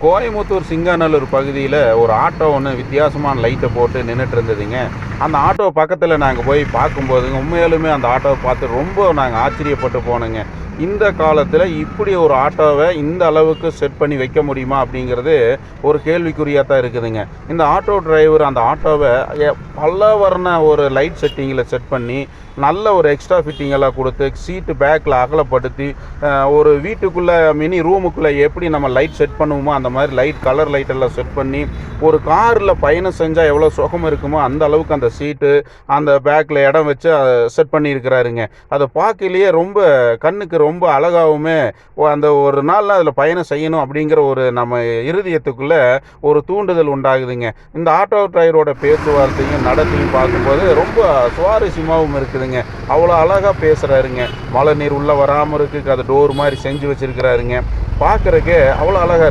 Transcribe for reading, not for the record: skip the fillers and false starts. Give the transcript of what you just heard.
கோயமுத்தூர் சிங்காநல்லூர் பகுதியில் ஒரு ஆட்டோ ஒன்று வித்தியாசமான லைட்டை போட்டு நின்றுட்டு இருந்ததுங்க. அந்த ஆட்டோ பக்கத்தில் நாங்கள் போய் பார்க்கும்போதுங்க, உண்மையாலுமே அந்த ஆட்டோவை பார்த்து ரொம்ப நாங்கள் ஆச்சரியப்பட்டு போனோங்க. இந்த காலத்தில் இப்படி ஒரு ஆட்டோவை இந்த அளவுக்கு செட் பண்ணி வைக்க முடியுமா அப்படிங்கிறது ஒரு கேள்விக்குறியாக தான் இருக்குதுங்க. இந்த ஆட்டோ டிரைவர் அந்த ஆட்டோவை பல வர்ண ஒரு லைட் செட்டிங்கில் செட் பண்ணி நல்ல ஒரு எக்ஸ்ட்ரா ஃபிட்டிங்கெல்லாம் கொடுத்து சீட்டு பேக்கில் அகலப்படுத்தி ஒரு வீட்டுக்குள்ளே மினி ரூமுக்குள்ளே எப்படி நம்ம லைட் செட் பண்ணுவோமோ அந்த மாதிரி லைட் கலர் லைட்டெல்லாம் செட் பண்ணி ஒரு காரில் பயணம் செஞ்சால் எவ்வளோ சுகம் இருக்குமோ அந்த அளவுக்கு அந்த சீட்டு அந்த பேக்கில் இடம் வச்சு செட் பண்ணியிருக்கிறாருங்க. அதை பார்க்கலையே ரொம்ப கண்ணுக்கு ரொம்ப அழகாகவுமே அந்த ஒரு நாளில் அதில் பயணம் செய்யணும் அப்படிங்கிற ஒரு நம்ம இருதயத்துக்குள்ளே ஒரு தூண்டுதல் உண்டாகுதுங்க. இந்த ஆட்டோ டிரைவரோட பேச்சுவார்த்தையும் நடத்தையும் பார்க்கும்போது ரொம்ப சுவாரஸ்யமாகவும் இருக்குதுங்க. அவ்வளோ அழகாக பேசுகிறாருங்க. மழை நீர் உள்ளே வராமல் இருக்கு, அது டோர் மாதிரி செஞ்சு வச்சுருக்கிறாருங்க. பார்க்குறக்கே அவ்வளோ அழகாக இருக்குது.